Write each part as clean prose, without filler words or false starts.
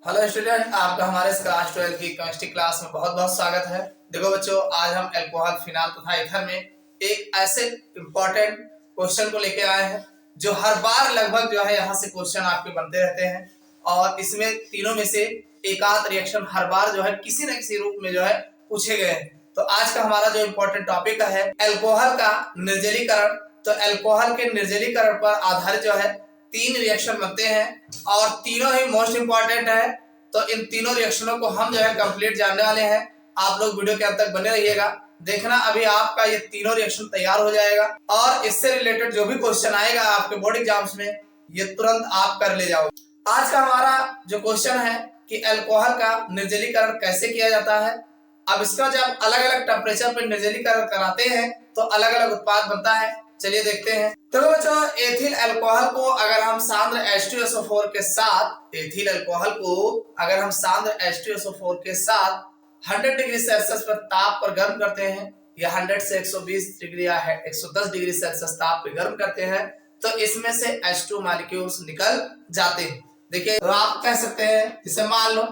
Hello student, आपका हमारे इस क्लास 12 की केमिस्ट्री क्लास में बहुत बहुत स्वागत है। देखो बच्चों, आज हम अल्कोहल, फिनाल तथा ईथर में एक ऐसे इंपॉर्टेंट क्वेश्चन को लेके आए हैं जो हर बार लगभग जो है यहाँ से क्वेश्चन आपके बनते रहते हैं और इसमें तीनों में से एक आध रिएक्शन हर बार जो है किसी न किसी रूप में जो है पूछे गए हैं। तो आज का हमारा जो इम्पोर्टेंट टॉपिक है अल्कोहल का निर्जलीकरण। तो अल्कोहल के निर्जलीकरण पर आधारित जो है 3 रिएक्शन बनते हैं और तीनों ही मोस्ट इंपॉर्टेंट है। तो इन तीनों रिएक्शनों को हम जो है कंप्लीट जानने वाले हैं। आप लोग वीडियो के अंत तक बने रहिएगा, देखना अभी आपका ये तीनों रिएक्शन तैयार हो जाएगा और इससे रिलेटेड जो भी क्वेश्चन आएगा आपके बोर्ड एग्जाम्स में ये तुरंत आप कर ले जाओगे। आज का हमारा जो क्वेश्चन है कि अल्कोहल का निर्जलीकरण कैसे किया जाता है। अब इसका जब अलग अलग टेम्परेचर पर निर्जलीकरण कराते हैं तो अलग अलग उत्पाद बनता है। चलिए देखते हैं। तो बच्चों, एथिल अल्कोहल को अगर हम सांद्र H2SO4 के साथ एथिल अल्कोहल को अगर हम सांद्र H2SO4 के साथ 100 डिग्री सेल्सियस पर ताप पर गर्म करते हैं या 100 से 120 डिग्री या 110 डिग्री सेल्सियस ताप पर गर्म करते हैं तो इसमें से H2 मॉलिक्यूल्स निकल जाते हैं। देखिए, तो आप कह सकते हैं, जैसे मान लो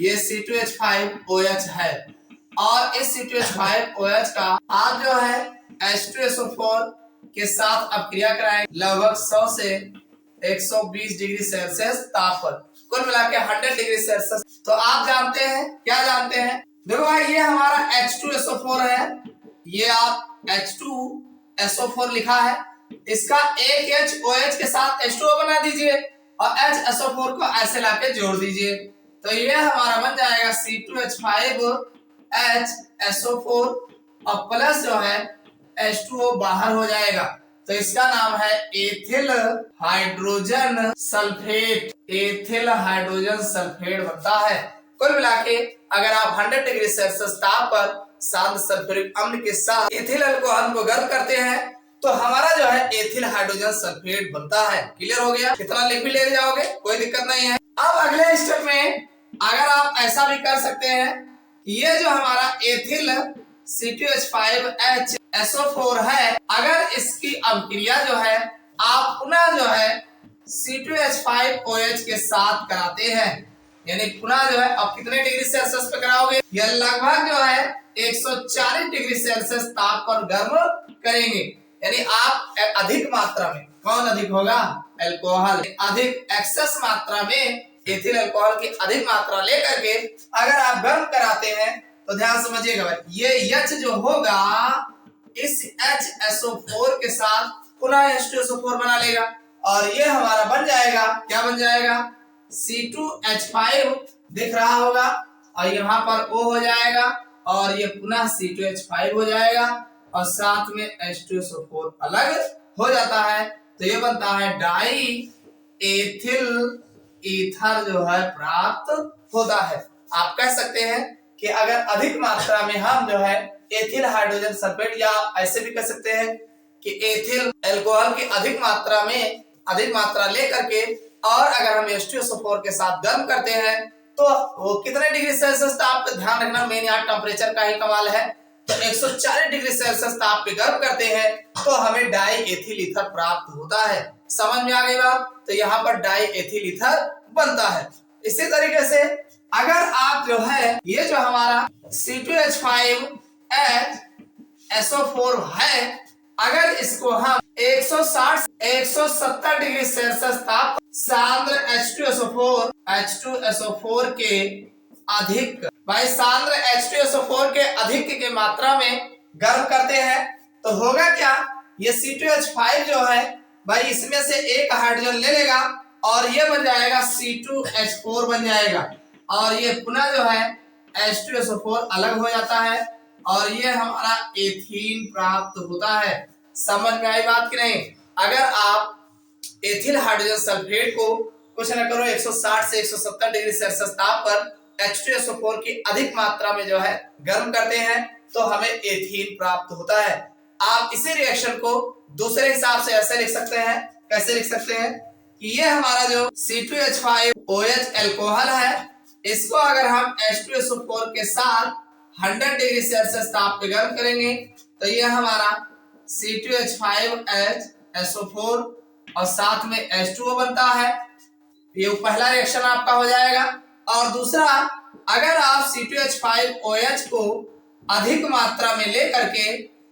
ये C2H5OH है और इस C2H5OH का आप जो है H2SO4 के साथ अब क्रिया कराएं लगभग 100 से 120 डिग्री सेल्सियस ताप पर, कुल मिला के 100 डिग्री सेल्सियस। तो आप जानते हैं, क्या जानते हैं? देखो भाई, ये हमारा H2SO4 है, ये आप H2SO4 लिखा है, इसका एक HOH के साथ H2O बना दीजिए और HSO4 को ऐसे लाके जोड़ दीजिए तो ये हमारा बन जाएगा C2H5HSO4 और प्लस जो है H2O बाहर हो जाएगा तो इसका नाम है ethyl hydrogen sulphate. Ethyl hydrogen sulphate बनता है। कुल मिला के अगर आप 100 डिग्री सेल्सियस ताप पर सांद्र सल्फ्यूरिक अम्ल के साथ एथिल अल्कोहल को गर्म करते हैं तो हमारा जो है एथिल हाइड्रोजन सल्फेट बनता है। क्लियर हो गया? कितना लिख भी ले जाओगे, कोई दिक्कत नहीं है। अब अगले स्टेप में अगर आप ऐसा भी कर सकते हैं, ये जो हमारा एथिल C2H5HSO4 है, अगर इसकी अभिक्रिया जो है आप पुनः जो है C2H5OH के साथ कराते हैं, यानी पुनः जो है अब कितने डिग्री सेल्सियस पे कराओगे? यह लगभग जो है 140 डिग्री सेल्सियस ताप पर गर्म करेंगे। यानी आप अधिक मात्रा में, कौन अधिक होगा? अल्कोहल अधिक एक्सेस मात्रा में एथिल अल्कोहल की अधिक मात्रा लेकर के अगर आप गर्म कराते हैं तो ध्यान समझिएगा भाई, ये H जो होगा इस HSO4 के साथ पुनः H2SO4 बना लेगा और ये हमारा बन जाएगा, क्या बन जाएगा? C2H5 दिख रहा होगा और यहाँ पर O हो जाएगा और ये पुनः C2H5 हो जाएगा और साथ में H2SO4 अलग हो जाता है तो ये बनता है डाई एथिल ईथर जो है प्राप्त होता है। आप कह सकते हैं कि अगर अधिक मात्रा में हम जो है एथिल हाइड्रोजन सल्फेट या ऐसे भी कह सकते हैं कि एथिल अल्कोहल की अधिक मात्रा लेकर के और अगर हम H2SO4 के साथ गर्म करते हैं तो वो कितने डिग्री सेल्सियस ताप पे, ध्यान रखना मेन यहाँ टेम्परेचर का ही कमाल है, तो 140 डिग्री सेल्सियस ताप पे गर्म करते हैं तो हमें डाई एथिल ईथर प्राप्त होता है। समझ में आ गई बात? तो यहाँ पर डाई एथिल ईथर बनता है। इसी तरीके से अगर आप जो है ये जो हमारा C2H5HSO4 है, अगर इसको हम 160 170 डिग्री सेल्सियस ताप सांद्र H2SO4 के अधिक, भाई सांद्र H2SO4 के अधिक के मात्रा में गर्म करते हैं तो होगा क्या? ये C2H5 जो है भाई इसमें से एक हाइड्रोजन ले लेगा और ये बन जाएगा C2H4 बन जाएगा और ये पुनः जो है H2SO4 अलग हो जाता है और ये हमारा एथीन प्राप्त होता है। समझ में आई बात कि नहीं? अगर आप एथिल हाइड्रोजन सल्फेट को कुछ न करो 160 से 170 डिग्री सेल्सियस ताप पर H2SO4 की अधिक मात्रा में जो है गर्म करते हैं तो हमें एथीन प्राप्त होता है। आप इसी रिएक्शन को दूसरे हिसाब से ऐसे लिख सकते हैं। कैसे लिख सकते हैं कि ये हमारा जो C2H5OH अल्कोहल है, इसको अगर हम H2SO4 के साथ 100 डिग्री सेल्सियस ताप पे गर्म करेंगे तो ये हमारा C2H5HSO4 और साथ में H2O बनता है। ये पहला रिएक्शन आपका हो जाएगा और दूसरा, अगर आप C2H5OH को अधिक मात्रा में लेकर के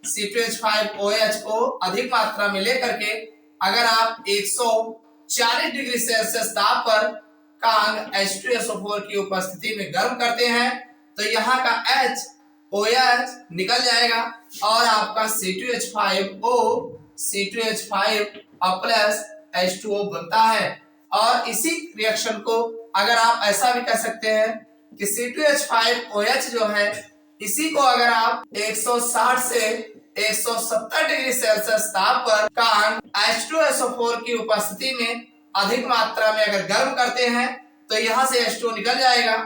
C2H5OH को अधिक मात्रा में लेकर के अगर आप 140 डिग्री सेल्सियस ताप पर कांग H2SO4 की उपस्थिति में गर्म करते हैं तो यहाँ का OH निकल जाएगा और आपका C2H5O C2H5 प्लस H2O बनता है। और इसी रिएक्शन को अगर आप ऐसा भी कह सकते हैं कि C2H5OH जो है इसी को अगर आप 160 से 170 डिग्री सेल्सियस ताप पर कांग H2SO4 की उपस्थिति में अधिक मात्रा में अगर गर्म करते हैं तो यहाँ से H2O निकल जाएगा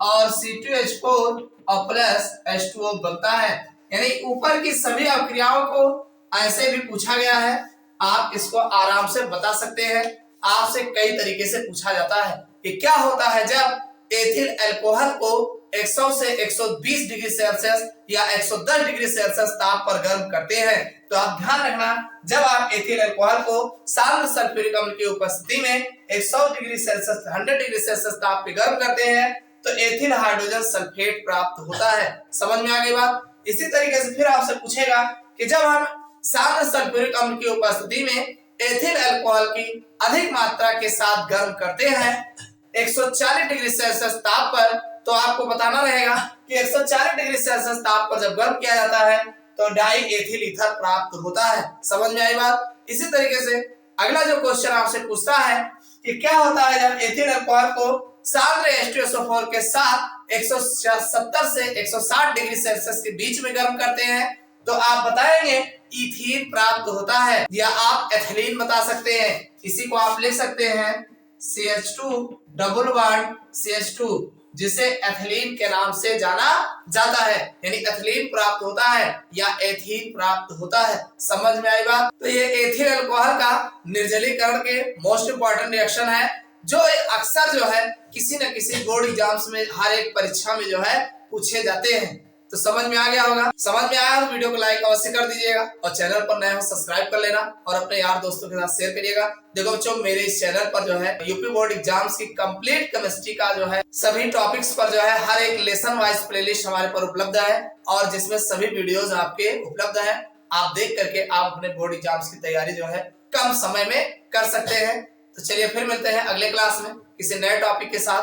और C2H4 और प्लस H2O बनता है। यानी ऊपर की सभी अभिक्रियाओं को ऐसे भी पूछा गया है, आप इसको आराम से बता सकते हैं। आपसे कई तरीके से पूछा जाता है कि क्या होता है जब एथिल अल्कोहल को 100 से 120 डिग्री सेल्सियस या 110 डिग्री सेल्सियस ताप पर गर्म करते हैं। तो आप ध्यान रखना, जब आप एथिल अल्कोहल को सांद्र सल्फ्यूरिक अम्ल की उपस्थिति में 100 डिग्री सेल्सियस 100 डिग्री सेल्सियस ताप पे गर्म करते हैं तो एथिल हाइड्रोजन सल्फेट प्राप्त होता है। समझ में आ गई बात। इसी तरीके से फिर आपसे पूछेगा कि जब हम सांद्र सल्फ्यूरिक अम्ल की उपस्थिति में एथिल अल्कोहल की अधिक मात्रा के साथ गर्म करते हैं 140 डिग्री सेल्सियस ताप पर, तो आपको बताना रहेगा कि 140 डिग्री सेल्सियस ताप पर जब गर्म किया जाता है तो डाई एथिल ईथर प्राप्त होता है। समझ में आई बात। इसी तरीके से अगला जो क्वेश्चन आपसे पूछता है कि क्या होता है जब एथिल अल्कोहल को सांद्र H2SO4 के साथ 170 से 160 डिग्री सेल्सियस के बीच में गर्म करते हैं तो आप बताएंगे इथीन प्राप्त होता है या आप एथिलीन बता सकते हैं। इसी को आप लिख सकते हैं CH2 डबल बॉन्ड CH2 जिसे एथिलीन के नाम से जाना जाता है। यानी एथिलीन प्राप्त होता है या एथीन प्राप्त होता है। समझ में आई बात। तो ये एथिल अल्कोहल का निर्जलीकरण के मोस्ट इंपॉर्टेंट रिएक्शन है जो अक्सर जो है किसी न किसी बोर्ड एग्जाम्स में हर एक परीक्षा में जो है पूछे जाते हैं। तो समझ में आ गया होगा। समझ में आया तो वीडियो को लाइक अवश्य कर दीजिएगा और चैनल पर नए हो सब्सक्राइब कर लेना और अपने यार दोस्तों के साथ शेयर करिएगा। देखो बच्चों, मेरे इस चैनल पर जो है यूपी बोर्ड एग्जाम्स की कंप्लीट केमिस्ट्री का जो है सभी टॉपिक्स पर जो है हर एक लेसन वाइज प्लेलिस्ट हमारे पर उपलब्ध है और जिसमें सभी वीडियोज आपके उपलब्ध है। आप देख करके आप अपने बोर्ड एग्जाम्स की तैयारी जो है कम समय में कर सकते हैं। तो चलिए फिर मिलते हैं अगले क्लास में किसी नए टॉपिक के साथ।